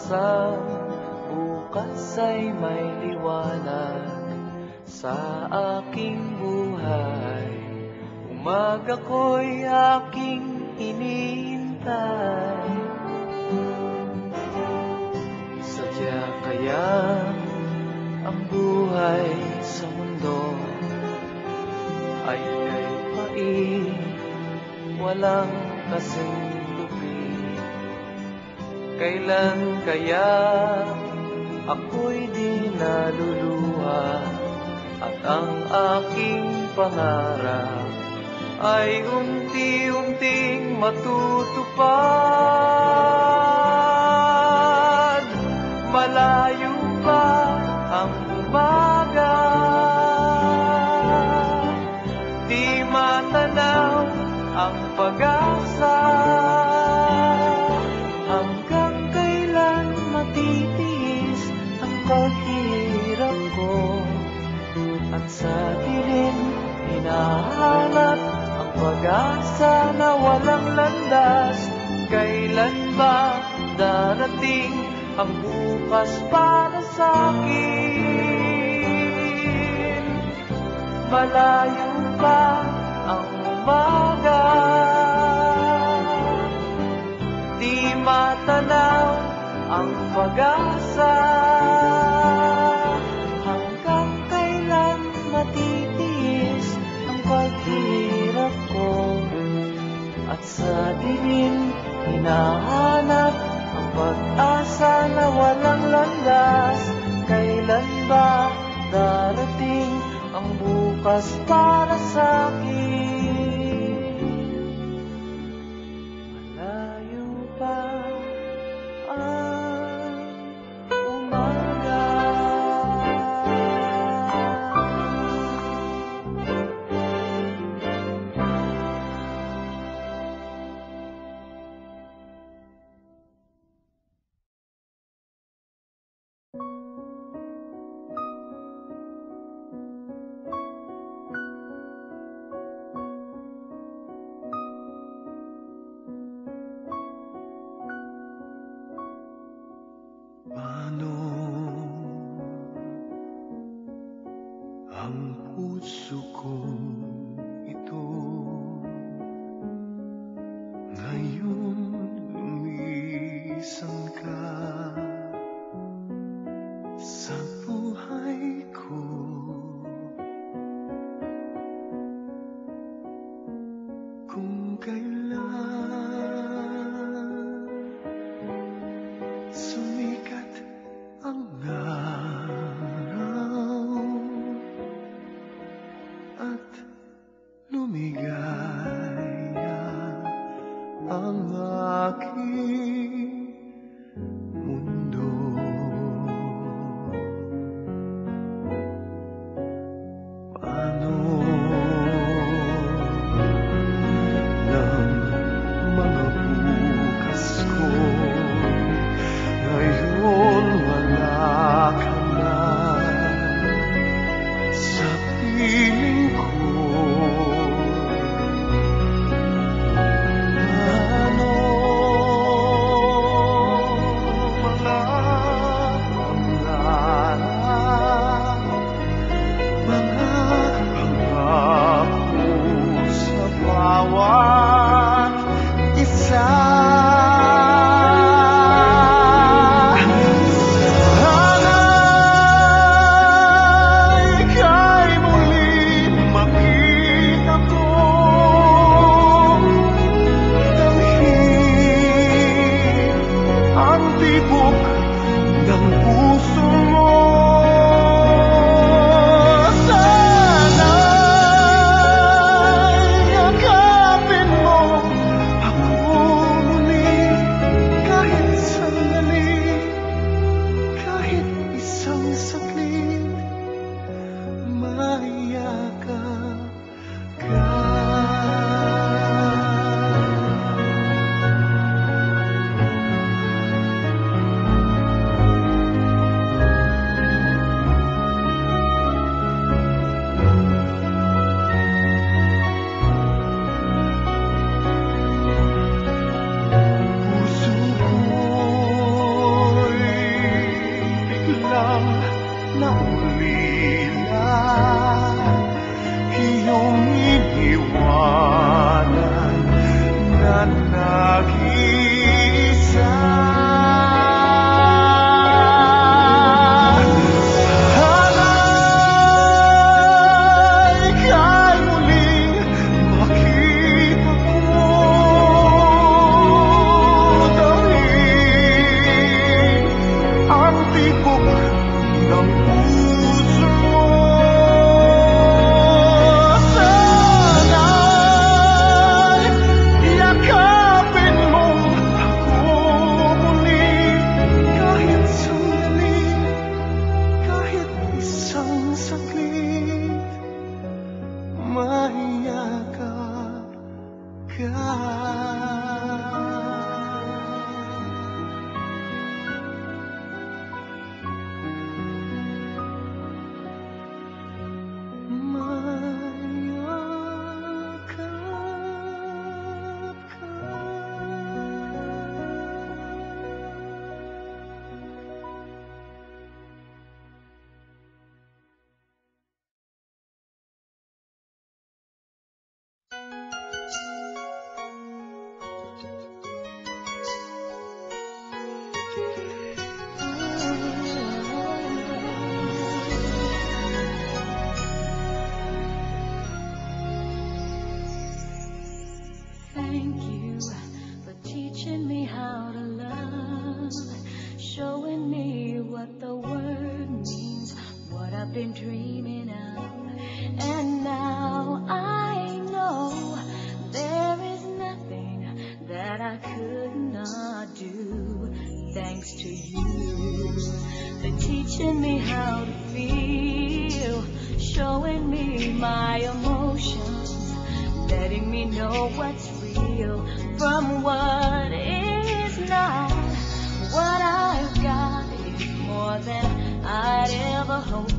pag-asang bukas ay may liwanag sa aking buhay. Umaga ko'y aking hinihintay. Sadya kaya ang buhay sa mundo ay kay pait, walang kasing lupit. Kailan kaya ako'y di naluluha at ang aking pangarap ay unti-unting matutupad. Malayo pa ang umaga, di matanaw ang pag-asa. Hanggang kailan matitiis ang paghihirap ko, at sa dilim hinahanap ang pag-asa na walang landas. Kailan ba darating ang bukas para sa'kin? Malayo pa ang umaga, di matanaw ang pag-asa. Hanggang kailan matitiis ang paghirap ko, at sa dilim hinahanap ang pag-asa na walang landas. Kailan ba darating ang bukas para sa'kin? Malayo pa ang umaga. Paano ang puso ko ito ngayon lumisan ka sa buhay ko? Kung kailan sumikat ang araw at lumigaya ang aking mundo, paano ng mga bukas ko ngayon wala ka na sa piling ko? Paano Thank you for teaching me how to love, showing me what the word means, what I've been dreaming of. And now I know there is nothing that I could not do, thanks to you. For teaching me how to feel, showing me my emotions, letting me know what's real from what is not. What I've got is more than I'd ever hoped